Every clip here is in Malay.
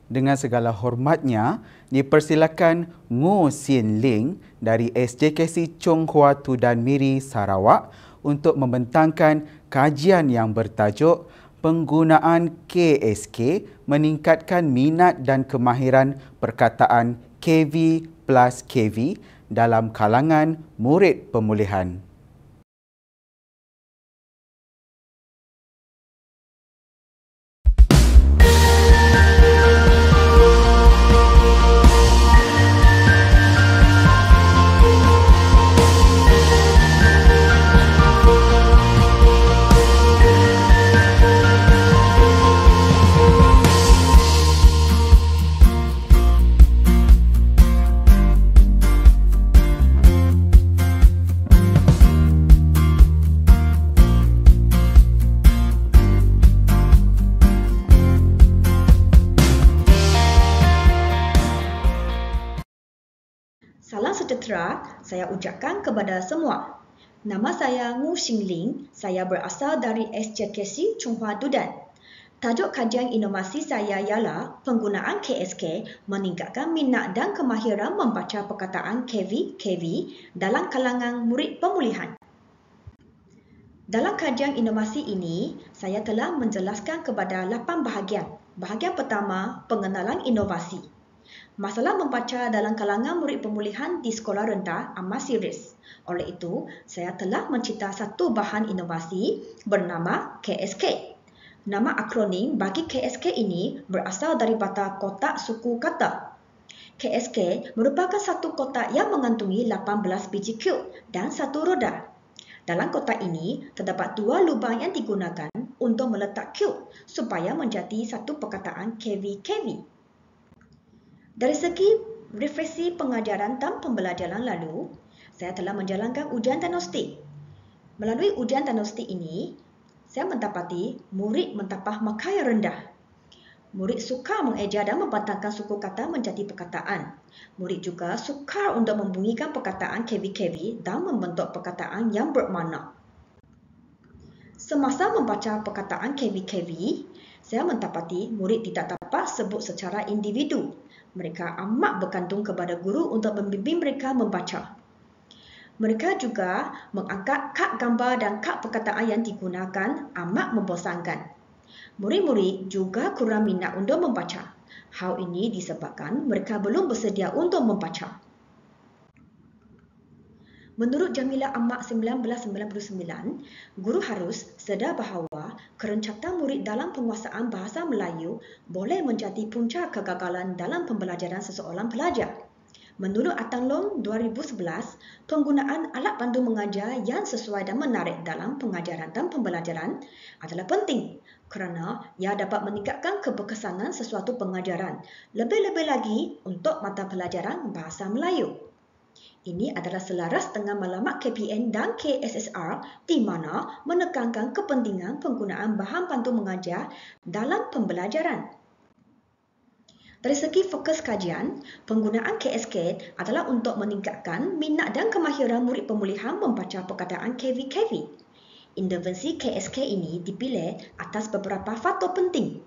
Dengan segala hormatnya, dipersilakan Ngo Sin Ling dari SJKC Chong Hua Tudan Miri, Sarawak untuk membentangkan kajian yang bertajuk Penggunaan KSK meningkatkan minat dan kemahiran perkataan KV plus KV dalam kalangan murid pemulihan. Salam sejahtera, saya ucapkan kepada semua. Nama saya Ngo Sin Ling, saya berasal dari SJKC Chong Hua Tudan. Tajuk kajian inovasi saya ialah penggunaan KSK meningkatkan minat dan kemahiran membaca perkataan KV dalam kalangan murid pemulihan. Dalam kajian inovasi ini, saya telah menjelaskan kepada 8 bahagian. Bahagian pertama, pengenalan inovasi. Masalah membaca dalam kalangan murid pemulihan di sekolah rendah amat serius. Oleh itu, saya telah mencipta satu bahan inovasi bernama KSK. Nama akronim bagi KSK ini berasal daripada kotak suku kata. KSK merupakan satu kotak yang mengantungi 18 biji cube dan satu roda. Dalam kotak ini, terdapat 2 lubang yang digunakan untuk meletak cube supaya menjadi satu perkataan KV. Dari segi refleksi pengajaran dan pembelajaran lalu, saya telah menjalankan ujian diagnostik. Melalui ujian diagnostik ini, saya mendapati murid mentapah markah yang rendah. Murid sukar mengeja dan membentangkan suku kata menjadi perkataan. Murid juga sukar untuk membunyikan perkataan KV dan membentuk perkataan yang bermakna. Semasa membaca perkataan KV, saya mendapati murid tidak dapat sebut secara individu. Mereka amat bergantung kepada guru untuk membimbing mereka membaca. Mereka juga mengangkat kad gambar dan kad perkataan yang digunakan amat membosankan. Murid-murid juga kurang minat untuk membaca. Hal ini disebabkan mereka belum bersedia untuk membaca. Menurut Jamilah Ahmad 1999, guru harus sedar bahawa kerencatan murid dalam penguasaan bahasa Melayu boleh menjadi punca kegagalan dalam pembelajaran seseorang pelajar. Menurut Atang Long 2011, penggunaan alat pandu mengajar yang sesuai dan menarik dalam pengajaran dan pembelajaran adalah penting kerana ia dapat meningkatkan keberkesanan sesuatu pengajaran, lebih-lebih lagi untuk mata pelajaran bahasa Melayu. Ini adalah selaras dengan maklumat KPN dan KSSR di mana menekankan kepentingan penggunaan bahan pandu mengajar dalam pembelajaran. Dari segi fokus kajian, penggunaan KSK adalah untuk meningkatkan minat dan kemahiran murid pemulihan membaca perkataan KV. Intervensi KSK ini dipilih atas beberapa faktor penting,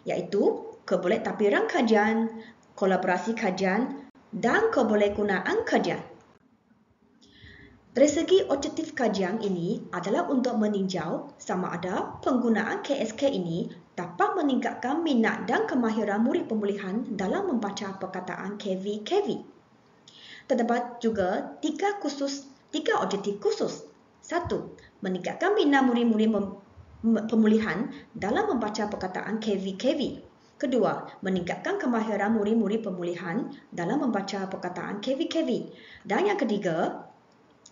iaitu kebolehtapiran kajian, kolaborasi kajian, dan kebolehgunaan kajian. Dari segi objektif kajian ini adalah untuk meninjau sama ada penggunaan KSK ini dapat meningkatkan minat dan kemahiran murid pemulihan dalam membaca perkataan KV. Terdapat juga tiga objektif khusus. 1. Meningkatkan minat murid-murid pemulihan dalam membaca perkataan KV. Kedua, meningkatkan kemahiran murid-murid pemulihan dalam membaca perkataan KV. Dan yang ketiga,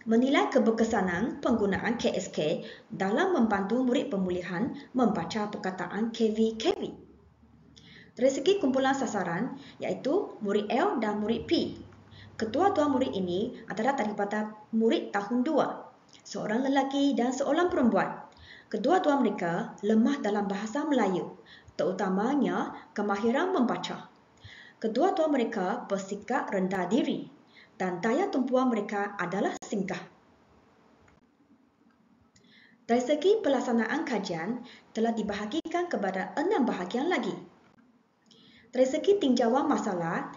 menilai keberkesanan penggunaan KSK dalam membantu murid pemulihan membaca perkataan KV. Dari segi kumpulan sasaran, iaitu murid L dan murid P. Kedua-dua murid ini adalah daripada murid tahun 2, seorang lelaki dan seorang perempuan. Kedua-dua mereka lemah dalam bahasa Melayu, terutamanya kemahiran membaca. Kedua-dua mereka bersikap rendah diri dan daya tumpuan mereka adalah singkah. Dari segi pelaksanaan kajian telah dibahagikan kepada 6 bahagian lagi. Dari segi tinjauan masalah,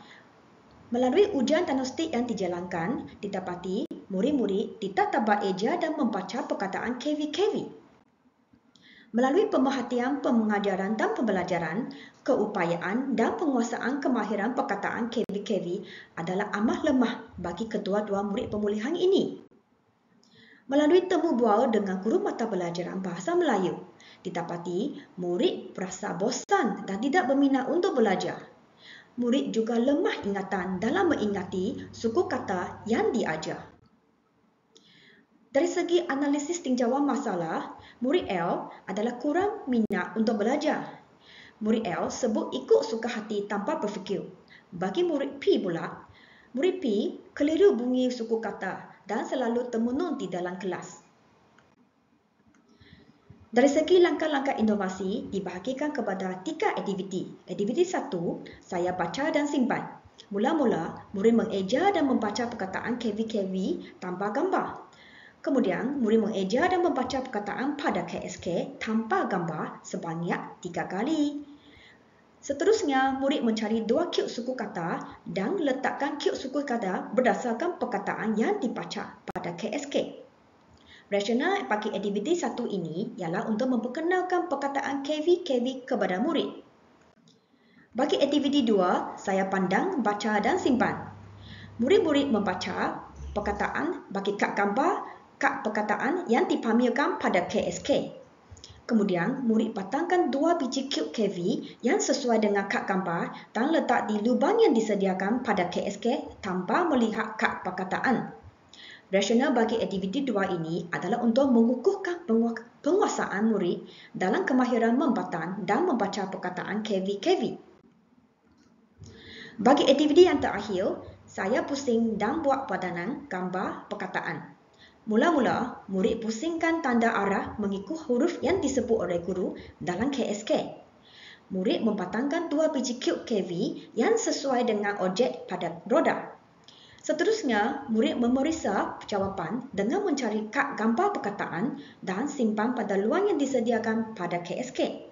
melalui ujian diagnostik yang dijalankan, didapati murid-murid tidak tabah eja dan membaca perkataan KV-KV. Melalui pemerhatian pengajaran dan pembelajaran, keupayaan dan penguasaan kemahiran perkataan KV-KV adalah amat lemah bagi kedua-dua murid pemulihan ini. Melalui temu bual dengan guru mata pelajaran Bahasa Melayu, didapati murid berasa bosan dan tidak berminat untuk belajar. Murid juga lemah ingatan dalam mengingati suku kata yang diajar. Dari segi analisis tinjauan masalah, murid L adalah kurang minat untuk belajar. Murid L sebut ikut suka hati tanpa berfikir. Bagi murid P pula, murid P keliru bunyi suku kata dan selalu termenung di dalam kelas. Dari segi langkah-langkah inovasi dibahagikan kepada 3 aktiviti. Aktiviti 1, saya baca dan simpan. Mula-mula, murid mengeja dan membaca perkataan KV-KV tanpa gambar. Kemudian, murid mengeja dan membaca perkataan pada KSK tanpa gambar sebanyak 3 kali. Seterusnya, murid mencari 2 cube suku kata dan letakkan cube suku kata berdasarkan perkataan yang dibaca pada KSK. Rasional bagi aktiviti 1 ini ialah untuk memperkenalkan perkataan KV-KV kepada murid. Bagi aktiviti 2, saya pandang, baca dan simpan. Murid-murid membaca perkataan bagi kad gambar, kad perkataan yang dipamerkan pada KSK. Kemudian, murid patangkan 2 biji cube KV yang sesuai dengan kad gambar dan letak di lubang yang disediakan pada KSK tanpa melihat kad perkataan. Rasional bagi aktiviti 2 ini adalah untuk mengukuhkan penguasaan murid dalam kemahiran membatang dan membaca perkataan KV-KV. Bagi aktiviti yang terakhir, saya pusing dan buat padanan gambar perkataan. Mula-mula, murid pusingkan tanda arah mengikut huruf yang disebut oleh guru dalam KSK. Murid membatangkan 2 biji cube KV yang sesuai dengan objek pada roda. Seterusnya, murid memeriksa jawapan dengan mencari kad gambar perkataan dan simpan pada luang yang disediakan pada KSK.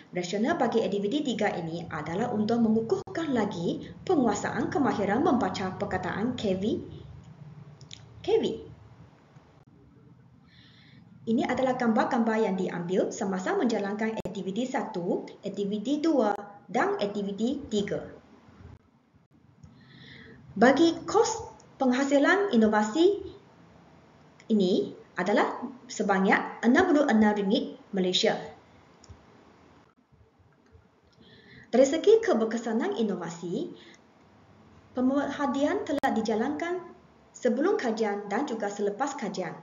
Rasional bagi aktiviti 3 ini adalah untuk mengukuhkan lagi penguasaan kemahiran membaca perkataan KV. Ini adalah gambar-gambar yang diambil semasa menjalankan aktiviti 1, aktiviti 2 dan aktiviti 3. Bagi kos penghasilan inovasi ini adalah sebanyak RM66 Malaysia. Dari segi keberkesanan inovasi, pemerhatian telah dijalankan sebelum kajian dan juga selepas kajian.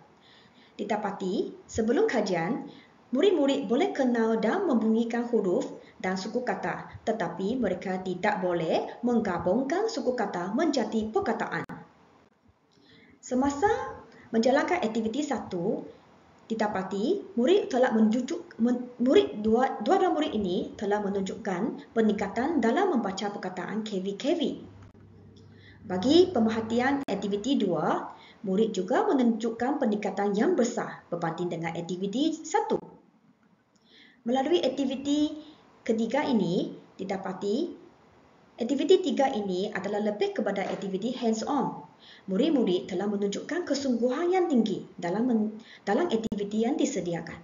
Didapati, sebelum kajian, murid-murid boleh kenal dan membunyikan huruf dan suku kata, tetapi mereka tidak boleh menggabungkan suku kata menjadi perkataan. Semasa menjalankan aktiviti 1, didapati dua-dua murid ini telah menunjukkan peningkatan dalam membaca perkataan KV-KV. Bagi pemerhatian aktiviti 2, murid juga menunjukkan peningkatan yang besar berbanding dengan aktiviti 1. Melalui aktiviti ketiga ini, didapati aktiviti 3 ini adalah lebih kepada aktiviti hands-on. Murid-murid telah menunjukkan kesungguhan yang tinggi dalam aktiviti yang disediakan.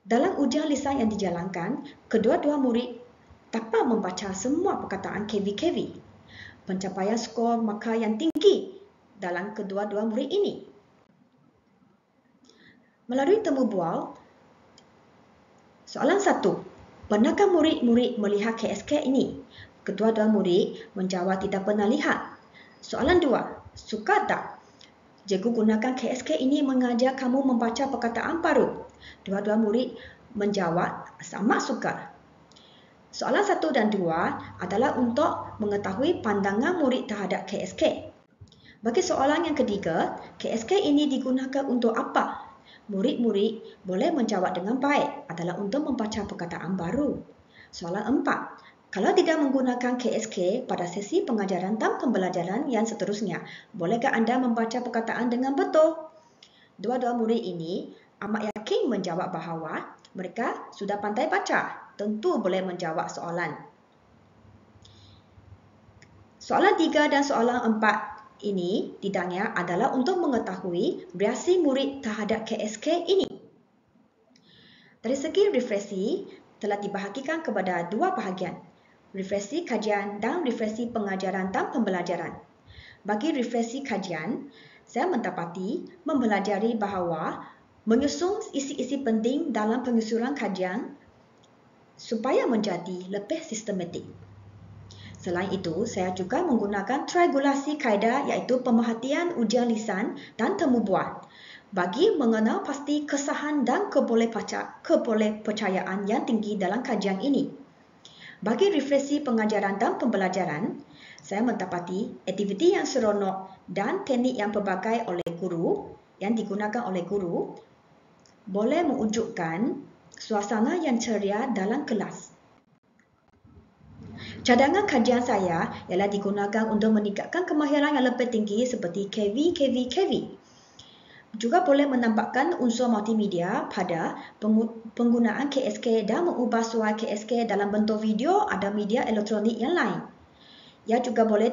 Dalam ujian lisan yang dijalankan, kedua-dua murid dapat membaca semua perkataan KV-KV. Pencapaian skor markah yang tinggi dalam kedua-dua murid ini. Melalui temu bual, soalan 1. Pernahkah murid-murid melihat KSK ini? Kedua-dua murid menjawab tidak pernah lihat. Soalan 2. Suka tak? Cikgu gunakan KSK ini mengajar kamu membaca perkataan baru. Dua-dua murid menjawab sangat suka. Soalan 1 dan 2 adalah untuk mengetahui pandangan murid terhadap KSK. Bagi soalan yang ketiga, KSK ini digunakan untuk apa? Murid-murid boleh menjawab dengan baik adalah untuk membaca perkataan baru. Soalan 4, kalau tidak menggunakan KSK pada sesi pengajaran dan pembelajaran yang seterusnya, bolehkah anda membaca perkataan dengan betul? Dua-dua murid ini amat yakin menjawab bahawa mereka sudah pandai baca. tentu boleh menjawab soalan. Soalan 3 dan soalan 4 ini tidaknya adalah untuk mengetahui reaksi murid terhadap KSK ini. Dari segi refleksi, telah dibahagikan kepada dua bahagian, refleksi kajian dan refleksi pengajaran dan pembelajaran. Bagi refleksi kajian, saya mendapati mempelajari bahawa menyusun isi-isi penting dalam penyusunan kajian supaya menjadi lebih sistematik. Selain itu, saya juga menggunakan triangulasi kaedah iaitu pemerhatian ujian lisan dan temu bual bagi mengenal pasti kesahan dan kebolehpercayaan yang tinggi dalam kajian ini. Bagi refleksi pengajaran dan pembelajaran, saya mendapati aktiviti yang seronok dan teknik yang pelbagai yang digunakan oleh guru boleh mewujudkan suasana yang ceria dalam kelas. Cadangan kajian saya ialah digunakan untuk meningkatkan kemahiran yang lebih tinggi seperti KV. Juga boleh menambahkan unsur multimedia pada penggunaan KSK dan mengubah suara KSK dalam bentuk video atau media elektronik yang lain. Ia juga boleh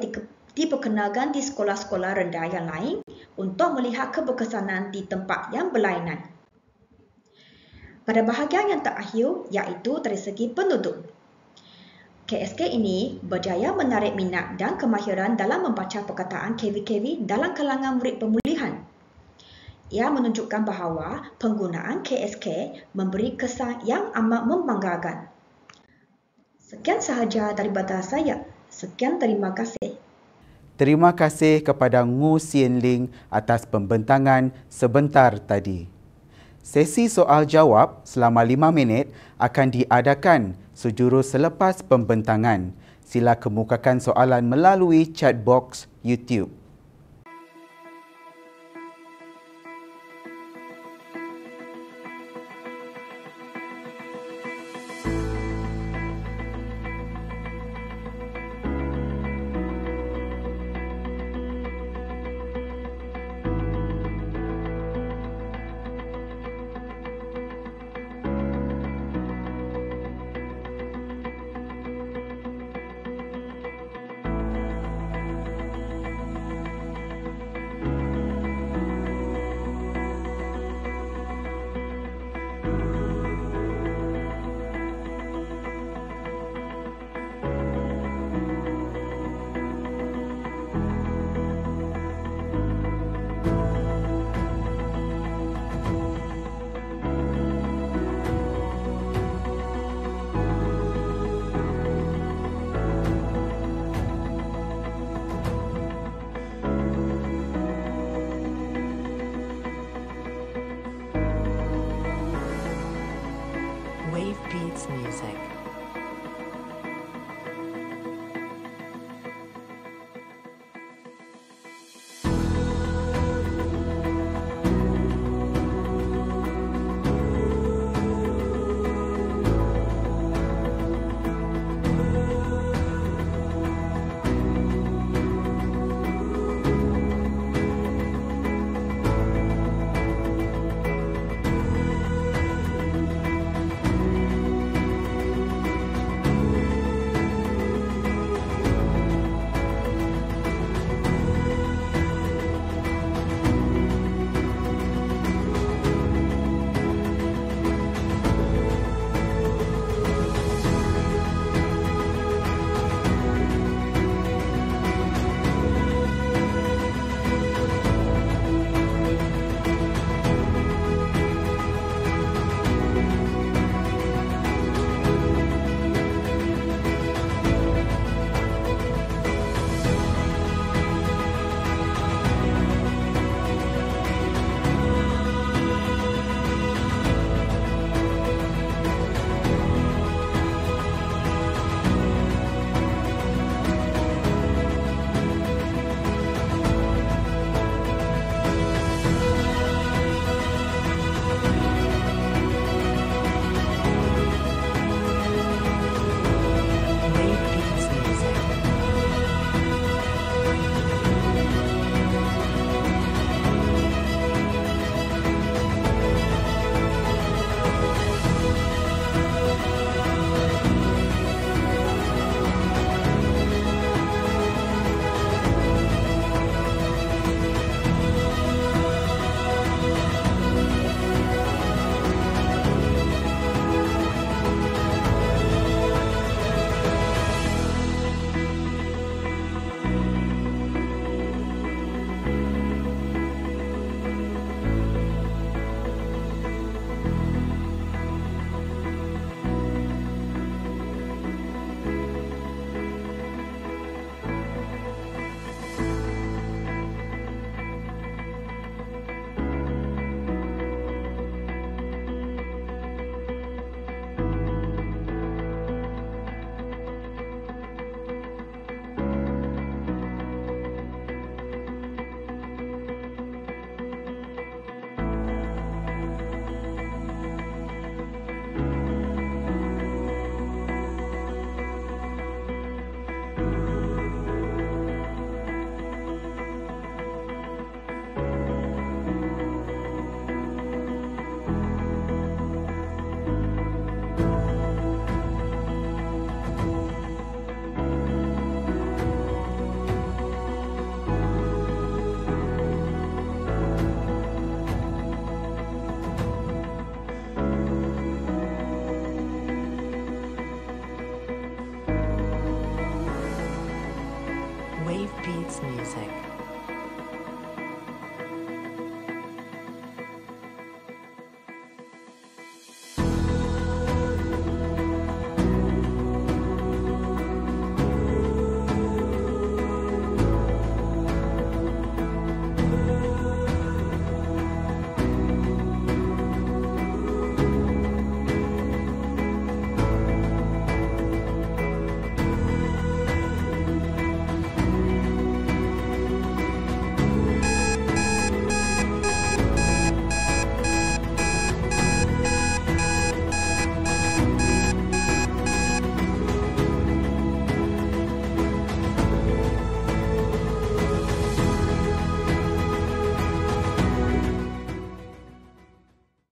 diperkenalkan di sekolah-sekolah rendah yang lain untuk melihat keberkesanan di tempat yang berlainan. Pada bahagian yang terakhir iaitu dari segi penduduk. KSK ini berjaya menarik minat dan kemahiran dalam membaca perkataan KV dalam kalangan murid pemulihan. Ia menunjukkan bahawa penggunaan KSK memberi kesan yang amat membanggakan. Sekian sahaja daripada saya. Sekian, terima kasih. Terima kasih kepada Ngu Sien Ling atas pembentangan sebentar tadi. Sesi soal jawab selama 5 minit akan diadakan sejurus selepas pembentangan. Sila kemukakan soalan melalui chat box YouTube.